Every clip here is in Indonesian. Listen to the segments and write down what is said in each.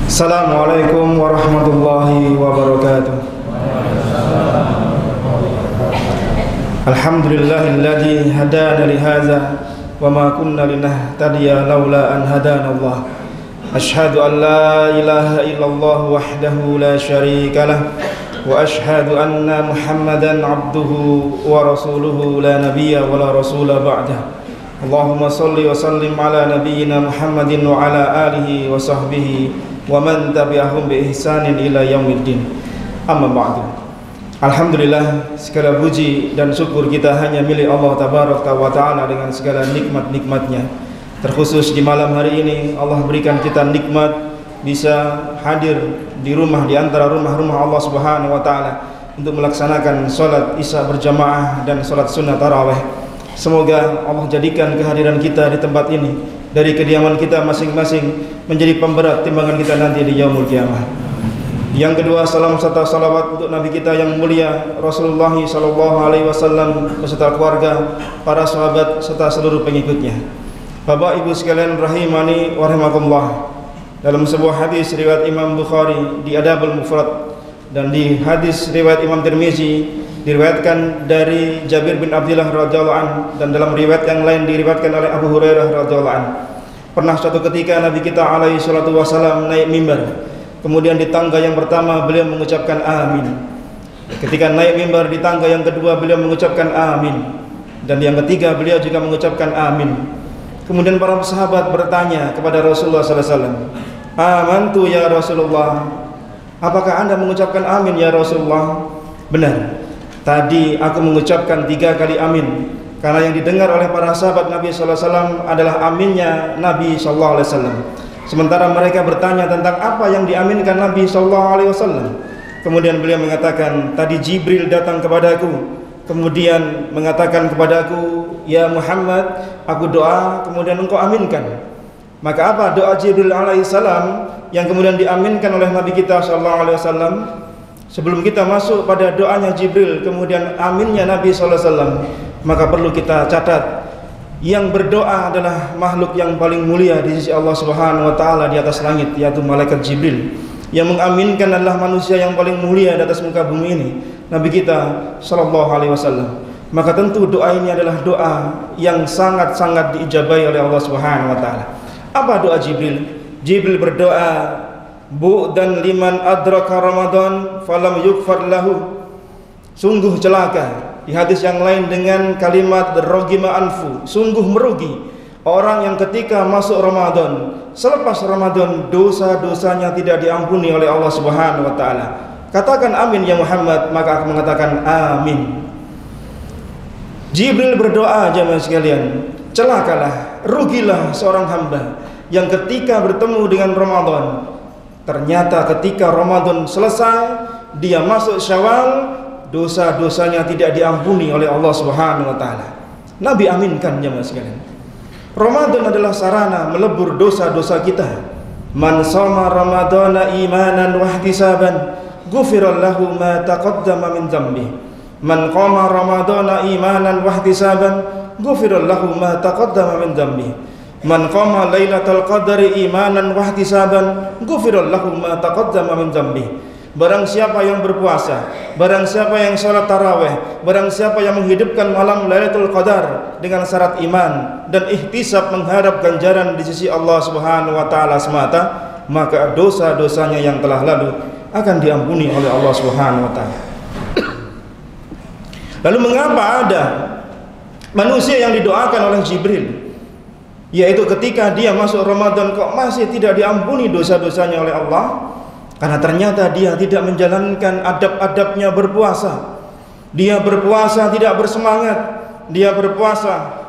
Assalamualaikum warahmatullahi wabarakatuh. Alhamdulillahilladzi hadana li hadza wa ma kunna linahtadiya laula an hadana Allah. Asyhadu an la ilaha illallah wahdahu la syarika lah wa asyhadu anna Muhammadan abduhu wa rasuluhu la nabiyya wa la rasula ba'dah. Allahumma salli wa sallim ala nabiyyina Muhammadin wa ala alihi wa sahbihi wa man tabi'ahum bi ihsanin ila yaumiddin. Amma ba'du. Alhamdulillah, segala puji dan syukur kita hanya milik Allah tabaraka wa ta'ala dengan segala nikmat-nikmatnya. Terkhusus di malam hari ini Allah berikan kita nikmat bisa hadir di rumah, di antara rumah-rumah Allah subhanahu wa ta'ala untuk melaksanakan sholat isya berjamaah dan sholat sunnah tarawih. Semoga Allah jadikan kehadiran kita di tempat ini dari kediaman kita masing-masing menjadi pemberat timbangan kita nanti di yaumul kiamah. Yang kedua, salam serta salawat untuk Nabi kita yang mulia Rasulullah SAW beserta keluarga, para sahabat serta seluruh pengikutnya. Bapak Ibu sekalian rahimani wa rahimakumullah. Dalam sebuah hadis riwayat Imam Bukhari di Adabul Mufrad dan di hadis riwayat Imam Tirmizi diriwayatkan dari Jabir bin Abdullah radhiyallahu anhu, dan dalam riwayat yang lain diriwayatkan oleh Abu Hurairah radhiyallahu anhu. Pernah suatu ketika Nabi kita alaihi salatu wasallam naik mimbar. Kemudian di tangga yang pertama beliau mengucapkan amin. Ketika naik mimbar di tangga yang kedua beliau mengucapkan amin. Dan yang ketiga beliau juga mengucapkan amin. Kemudian para sahabat bertanya kepada Rasulullah sallallahu alaihi wasallam, "Amantu ya Rasulullah." Apakah Anda mengucapkan amin ya Rasulullah? Benar. Tadi aku mengucapkan 3 kali amin, karena yang didengar oleh para sahabat Nabi sallallahu alaihi wasallam adalah aminnya Nabi sallallahu alaihi wasallam. Sementara mereka bertanya tentang apa yang diaminkan Nabi sallallahu alaihi wasallam. Kemudian beliau mengatakan, tadi Jibril datang kepadaku, kemudian mengatakan kepadaku, "Ya Muhammad, aku doa, kemudian engkau aminkan." Maka apa doa Jibril alaihissalam yang kemudian diaminkan oleh Nabi kita sallallahu alaihi wasallam? Sebelum kita masuk pada doanya Jibril kemudian aminnya Nabi sallallahu alaihi wasallam, maka perlu kita catat, yang berdoa adalah makhluk yang paling mulia di sisi Allah Subhanahu wa taala di atas langit, yaitu malaikat Jibril. Yang mengaminkan adalah manusia yang paling mulia di atas muka bumi ini, Nabi kita sallallahu alaihi wasallam. Maka tentu doa ini adalah doa yang sangat-sangat diijabahi oleh Allah Subhanahu wa taala. Apa doa Jibril? Jibril berdoa, "Bu'dan liman adraka Ramadan falam yughfar lahu." Sungguh celaka. Di hadis yang lain dengan kalimat rogima anfu, sungguh merugi orang yang ketika masuk Ramadan, selepas Ramadan dosa-dosanya tidak diampuni oleh Allah Subhanahu wa taala. Katakan amin ya Muhammad, maka aku mengatakan amin. Jibril berdoa, jemaah sekalian, celakalah, rugilah seorang hamba yang ketika bertemu dengan Ramadan, ternyata ketika Ramadan selesai, dia masuk Syawal, dosa-dosanya tidak diampuni oleh Allah Subhanahu wa taala. Nabi aminkan jemaah sekalian. Ramadan adalah sarana melebur dosa-dosa kita. Man shoma ramadhana imanan wa ihtisaban, ghufira lahu ma taqaddama min dzambi. Man qama ramadhana imanan wa ihtisaban, ghufira lahu ma taqaddama min dzambi. Man qama lailatal qadri imanan wa ihtisaban, ghufira lahu ma taqaddama min dzambi. Barang siapa yang berpuasa, barang siapa yang sholat tarawih, barang siapa yang menghidupkan malam Lailatul Qadar dengan syarat iman dan ihtisab mengharap ganjaran di sisi Allah Subhanahu wa taala semata, maka dosa-dosanya yang telah lalu akan diampuni oleh Allah Subhanahu wa taala. Lalu mengapa ada manusia yang didoakan oleh Jibril, yaitu ketika dia masuk Ramadan kok masih tidak diampuni dosa-dosanya oleh Allah? Karena ternyata dia tidak menjalankan adab-adabnya berpuasa. Dia berpuasa tidak bersemangat. Dia berpuasa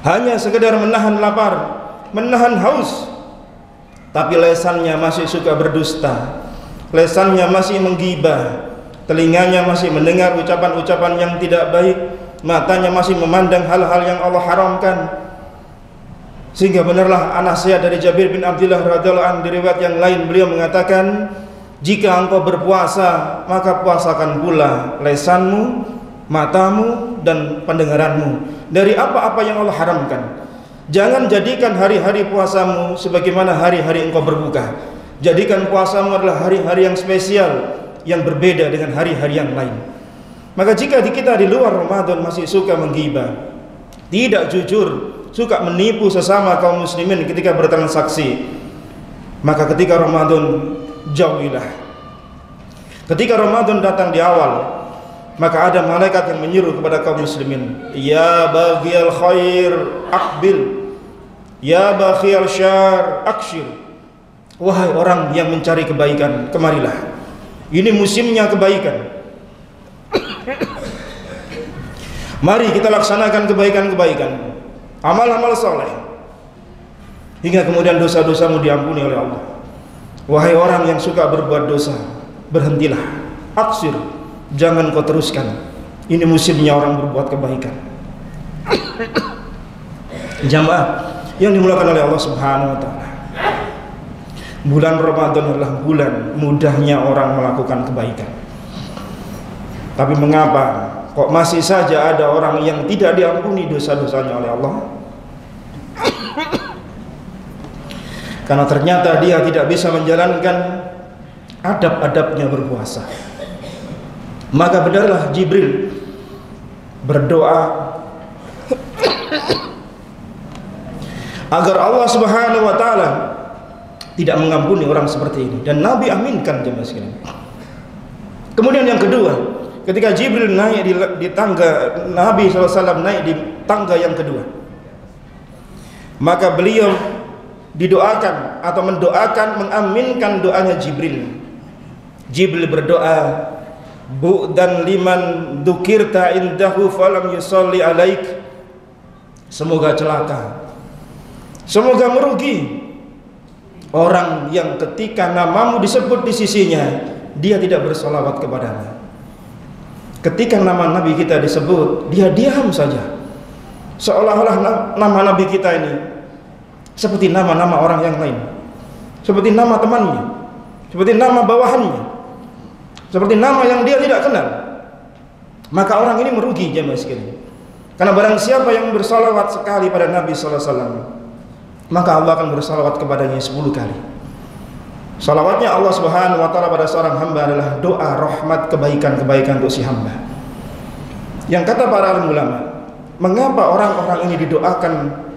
hanya sekedar menahan lapar, menahan haus. Tapi lesannya masih suka berdusta, lesannya masih menggibah, telinganya masih mendengar ucapan-ucapan yang tidak baik, matanya masih memandang hal-hal yang Allah haramkan. Sehingga benarlah nasihat dari Jabir bin Abdullah radhiyallahu anhu di riwayat yang lain, beliau mengatakan, jika engkau berpuasa maka puasakan pula lesanmu, matamu dan pendengaranmu dari apa-apa yang Allah haramkan. Jangan jadikan hari-hari puasamu sebagaimana hari-hari engkau berbuka. Jadikan puasamu adalah hari-hari yang spesial, yang berbeda dengan hari-hari yang lain. Maka jika kita di luar Ramadan masih suka menggibah, tidak jujur, suka menipu sesama kaum muslimin ketika bertransaksi, maka ketika Ramadan jauhilah. Ketika Ramadan datang di awal, maka ada malaikat yang menyuruh kepada kaum muslimin, ya baghiyal khair aqbil, ya baghiyal syar akshir. Wahai orang yang mencari kebaikan, kemarilah. Ini musimnya kebaikan. Mari kita laksanakan kebaikan-kebaikan, amal-amal saleh, hingga kemudian dosa-dosamu diampuni oleh Allah. Wahai orang yang suka berbuat dosa, berhentilah. Aksir, jangan kau teruskan. Ini musimnya orang berbuat kebaikan. Jamaah yang dimuliakan oleh Allah Subhanahu wa taala, bulan Ramadan adalah bulan mudahnya orang melakukan kebaikan. Tapi mengapa kok masih saja ada orang yang tidak diampuni dosa-dosanya oleh Allah? Karena ternyata dia tidak bisa menjalankan adab-adabnya berpuasa. Maka benarlah Jibril berdoa agar Allah Subhanahu wa taala tidak mengampuni orang seperti ini, dan Nabi aminkan jemaah sekalian. Kemudian yang kedua, ketika Jibril naik di tangga, Nabi SAW naik di tangga yang kedua, maka beliau didoakan atau mendoakan, mengaminkan doanya Jibril. Jibril berdoa, bu'dan liman dzukirta indahu falam yusalli alaik. Semoga celaka, semoga merugi orang yang ketika namamu disebut di sisinya, dia tidak bersolawat kepadamu. Ketika nama Nabi kita disebut, dia diam saja, seolah-olah nama Nabi kita ini seperti nama-nama orang yang lain, seperti nama temannya, seperti nama bawahannya, seperti nama yang dia tidak kenal. Maka orang ini merugi jemaah sekalian. Karena barang siapa yang bersalawat sekali pada Nabi SAW, maka Allah akan bersalawat kepadanya 10 kali. Salawatnya Allah Subhanahu wa taala pada seorang hamba adalah doa rahmat, kebaikan-kebaikan untuk si hamba. Yang kata para alim ulama, mengapa orang-orang ini didoakan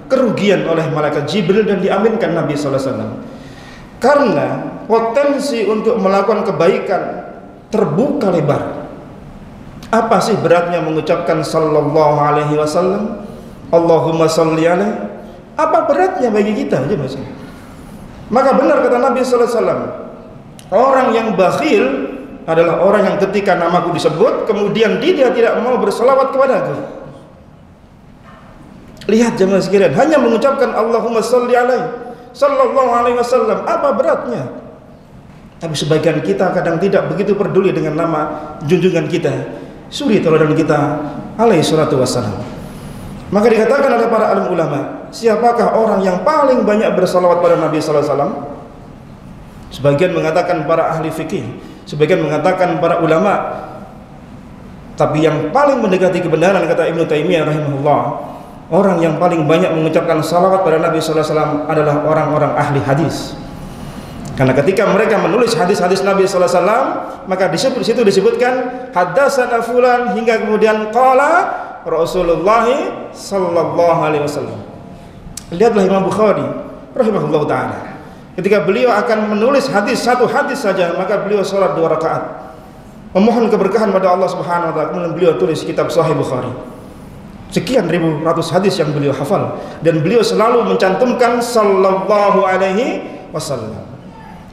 kerugian oleh malaikat Jibril dan diaminkan Nabi sallallahu alaihi wasallam? Karena potensi untuk melakukan kebaikan terbuka lebar. Apa sih beratnya mengucapkan sallallahu alaihi wasallam, Allahumma shalli alaihi? Apa beratnya bagi kita aja Mas? Maka benar kata Nabi sallallahu alaihi wasallam, orang yang bakhil adalah orang yang ketika namaku disebut kemudian dia tidak mau berselawat kepadaku. Lihat jemaah sekalian, hanya mengucapkan Allahumma shalli alaihi sallallahu alaihi wasallam, apa beratnya? Tapi sebagian kita kadang tidak begitu peduli dengan nama junjungan kita, suri tauladan kita alaihi salatu wassalam. Maka dikatakan oleh para alim ulama, siapakah orang yang paling banyak bersalawat pada Nabi sallallahu alaihi wasallam? Sebagian mengatakan para ahli fikih, sebagian mengatakan para ulama. Tapi yang paling mendekati kebenaran kata Ibnu Taimiyah rahimahullah, orang yang paling banyak mengucapkan salawat pada Nabi sallallahu alaihi wasallam adalah orang-orang ahli hadis. Karena ketika mereka menulis hadis-hadis Nabi sallallahu alaihi wasallam, maka di situ disebutkan hadatsana fulan hingga kemudian qala Rasulullah sallallahu alaihi wasallam. Lihatlah Imam Bukhari rahimahullah taala, ketika beliau akan menulis hadis, satu hadis saja, maka beliau salat 2 rakaat memohon keberkahan pada Allah Subhanahu wa taala. Kemudian beliau tulis kitab Sahih Bukhari, sekian ribu ratus hadis yang beliau hafal, dan beliau selalu mencantumkan sallallahu alaihi wasallam,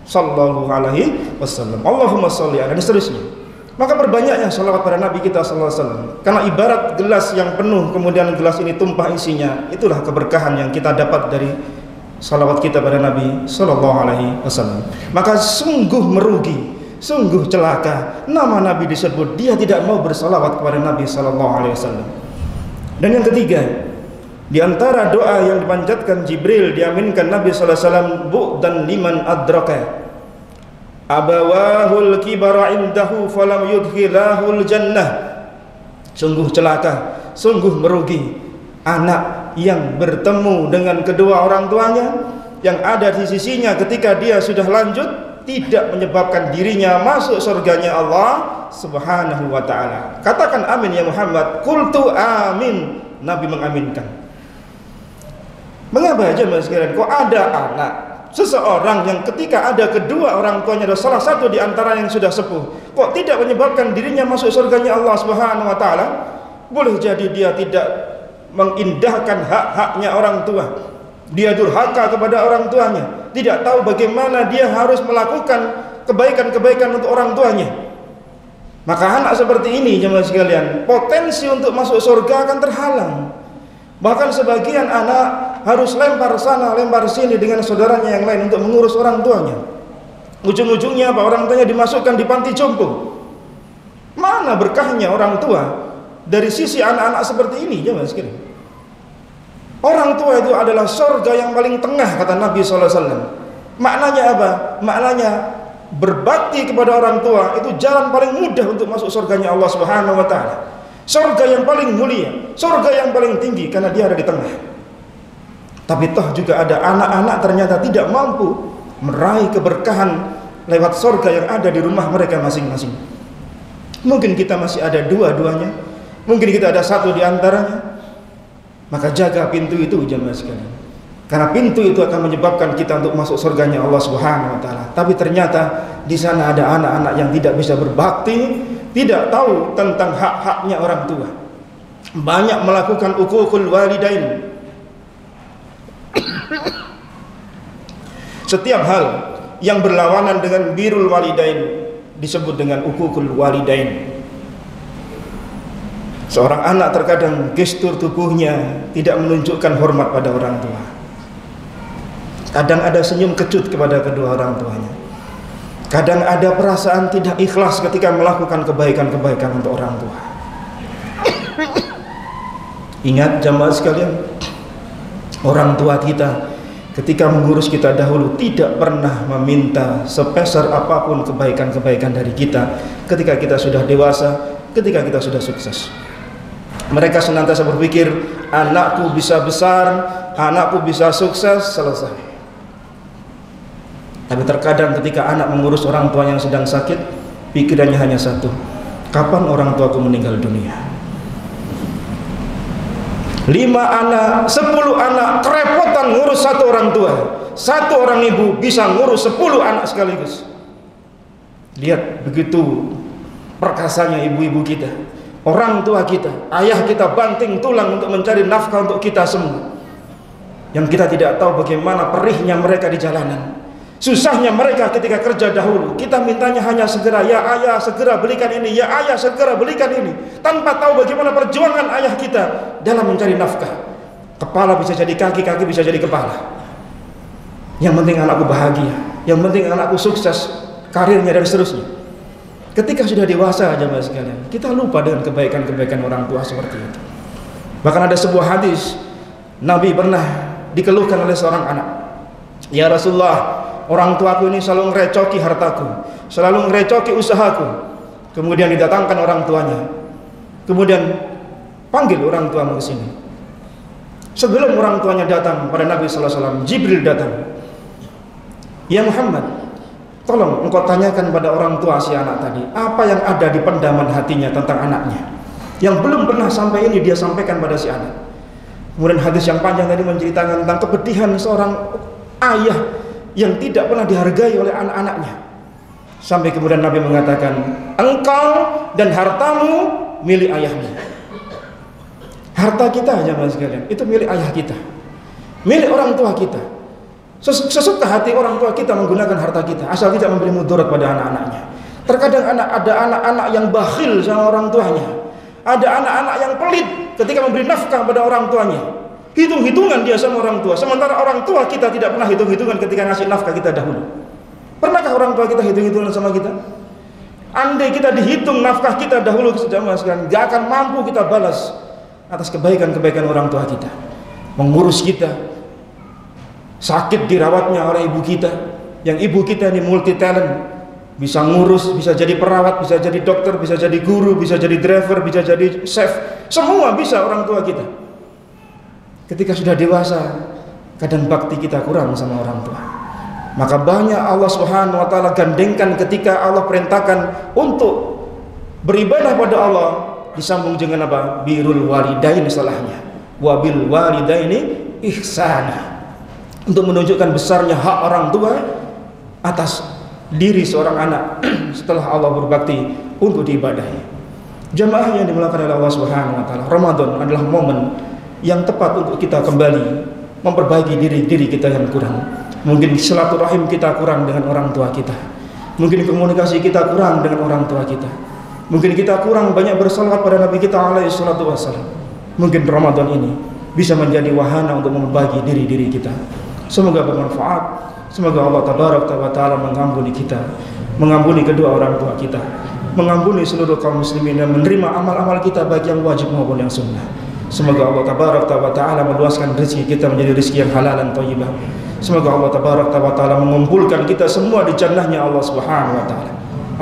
sallallahu alaihi wasallam, Allahumma shalli alaihi, dan seterusnya. Maka perbanyaknya salawat pada Nabi kita sallallahu alaihi wasallam. Karena ibarat gelas yang penuh kemudian gelas ini tumpah isinya, itulah keberkahan yang kita dapat dari salawat kita pada Nabi sallallahu alaihi wasallam. Maka sungguh merugi, sungguh celaka nama Nabi disebut, dia tidak mau bersalawat kepada Nabi sallallahu alaihi wasallam. Dan yang ketiga, di antara doa yang dipanjatkan Jibril diaminkan Nabi sallallahu alaihi wasallam, bu'dan liman adraka abawahul kibara indahu falam yudkhilahul jannah. Sungguh celaka, sungguh merugi anak yang bertemu dengan kedua orang tuanya, yang ada di sisinya ketika dia sudah lanjut, tidak menyebabkan dirinya masuk surganya Allah Subhanahu wa ta'ala. Katakan amin ya Muhammad. Qultu amin. Nabi mengaminkan. Mengapa jemaah sekalian, kok ada anak seseorang yang ketika ada kedua orang tuanya ada salah satu di antara yang sudah sepuh, kok tidak menyebabkan dirinya masuk surganya Allah Subhanahu wa ta'ala? Boleh jadi dia tidak mengindahkan hak-haknya orang tua, dia durhaka kepada orang tuanya, tidak tahu bagaimana dia harus melakukan kebaikan-kebaikan untuk orang tuanya. Maka anak seperti ini jemaah sekalian, potensi untuk masuk surga akan terhalang. Bahkan sebagian anak harus lempar sana lempar sini dengan saudaranya yang lain untuk mengurus orang tuanya. Ujung-ujungnya apa? Orang tuanya dimasukkan di panti jompo. Mana berkahnya orang tua dari sisi anak-anak seperti ini jemaah sekalian? Orang tua itu adalah surga yang paling tengah, kata Nabi SAW. Maknanya apa? Maknanya berbakti kepada orang tua itu jalan paling mudah untuk masuk surganya Allah Subhanahu wa ta'ala. Surga yang paling mulia, surga yang paling tinggi, karena dia ada di tengah. Tapi toh juga ada anak-anak ternyata tidak mampu meraih keberkahan lewat surga yang ada di rumah mereka masing-masing. Mungkin kita masih ada dua-duanya, mungkin kita ada satu di antaranya. Maka jaga pintu itu jemaah sekalian, karena pintu itu akan menyebabkan kita untuk masuk surganya Allah Subhanahu wa ta'ala. Tapi ternyata di sana ada anak-anak yang tidak bisa berbakti, tidak tahu tentang hak-haknya orang tua, banyak melakukan uququl walidain. Setiap hal yang berlawanan dengan birrul walidain disebut dengan uququl walidain. Seorang anak terkadang gestur tubuhnya tidak menunjukkan hormat pada orang tua. Kadang ada senyum kecut kepada kedua orang tuanya. Kadang ada perasaan tidak ikhlas ketika melakukan kebaikan-kebaikan untuk orang tua. Ingat jamaah sekalian, orang tua kita ketika mengurus kita dahulu tidak pernah meminta sepeser apapun kebaikan-kebaikan dari kita ketika kita sudah dewasa, ketika kita sudah sukses. Mereka senantiasa berpikir, anakku bisa besar, anakku bisa sukses, selesai. Tapi terkadang ketika anak mengurus orang tua yang sedang sakit, pikirannya hanya satu, kapan orang tuaku meninggal dunia? 5 anak, 10 anak kerepotan ngurus satu orang tua. Satu orang ibu bisa ngurus 10 anak sekaligus. Lihat begitu perkasanya ibu-ibu kita, orang tua kita, ayah kita banting tulang untuk mencari nafkah untuk kita semua. Yang kita tidak tahu bagaimana perihnya mereka di jalanan, susahnya mereka ketika kerja dahulu. Kita mintanya hanya segera, ya ayah segera belikan ini, ya ayah segera belikan ini, tanpa tahu bagaimana perjuangan ayah kita dalam mencari nafkah. Kepala bisa jadi kaki, kaki bisa jadi kepala. Yang penting anakku bahagia, yang penting anakku sukses karirnya dan seterusnya. Ketika sudah dewasa jemaah sekalian, kita lupa dengan kebaikan-kebaikan orang tua seperti itu. Bahkan ada sebuah hadis, Nabi pernah dikeluhkan oleh seorang anak, ya Rasulullah, orang tuaku ini selalu ngerecoki hartaku, selalu ngerecoki usahaku. Kemudian didatangkan orang tuanya, kemudian panggil orang tuamu ke sini. Sebelum orang tuanya datang pada Nabi sallallahu alaihi wasallam, Jibril datang. Ya Muhammad, tolong engkau tanyakan pada orang tua si anak tadi, apa yang ada di pendaman hatinya tentang anaknya, yang belum pernah sampai ini dia sampaikan pada si anak. Kemudian hadis yang panjang tadi menceritakan tentang kepedihan seorang ayah yang tidak pernah dihargai oleh anak-anaknya. Sampai kemudian Nabi mengatakan, engkau dan hartamu milik ayahmu. Harta kita jemaah sekalian itu milik ayah kita, milik orang tua kita. Sesuka hati orang tua kita menggunakan harta kita, asal tidak memberi mudarat pada anak-anaknya. Terkadang ada anak-anak yang bakhil sama orang tuanya, ada anak-anak yang pelit ketika memberi nafkah pada orang tuanya. Hitung-hitungan dia sama orang tua, sementara orang tua kita tidak pernah hitung-hitungan ketika ngasih nafkah kita dahulu. Pernahkah orang tua kita hitung-hitungan sama kita? Andai kita dihitung nafkah kita dahulu jemaah sekalian, gak akan mampu kita balas atas kebaikan-kebaikan orang tua kita. Mengurus kita, sakit dirawatnya oleh ibu kita, yang ibu kita ini multi talent, bisa ngurus, bisa jadi perawat, bisa jadi dokter, bisa jadi guru, bisa jadi driver, bisa jadi chef, semua bisa orang tua kita. Ketika sudah dewasa, kadang bakti kita kurang sama orang tua. Maka banyak Allah Subhanahu wa taala gandengkan ketika Allah perintahkan untuk beribadah pada Allah, disambung dengan apa? Birrul walidain salahnya. Wa bil walidaini ihsana. Untuk menunjukkan besarnya hak orang tua atas diri seorang anak setelah Allah berbakti untuk diibadahi. Jamaah yang dimuliakan oleh Allah Subhanahu wa taala, Ramadan adalah momen yang tepat untuk kita kembali memperbaiki diri kita yang kurang. Mungkin silaturahim kita kurang dengan orang tua kita. Mungkin komunikasi kita kurang dengan orang tua kita. Mungkin kita kurang banyak bersalawat pada Nabi kita alaihi salatu wassalam. Mungkin Ramadan ini bisa menjadi wahana untuk memperbaiki diri kita. Semoga bermanfaat. Semoga Allah tabarak wa taala mengampuni kita, mengampuni kedua orang tua kita, mengampuni seluruh kaum muslimin dan menerima amal-amal kita baik yang wajib maupun yang sunnah. Semoga Allah tabarak wa ta'ala meluaskan rezeki kita menjadi rezeki yang halal dan thayyibah. Semoga Allah tabarak wa ta'ala mengumpulkan kita semua di jannahnya Allah Subhanahu wa ta'ala.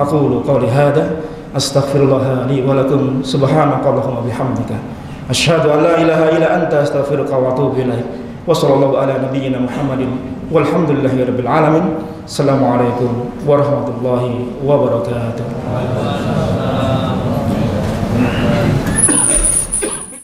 Aqulu qawli hadza astaghfirullah li wa lakum subhanakallahumma bihamdika asyhadu an la ilaha illa anta astaghfiruka wa atubu ilaik. Wa sallallahu ala nabiyyina Muhammadin walhamdulillahirabbil alamin. Assalamualaikum warahmatullahi wabarakatuh.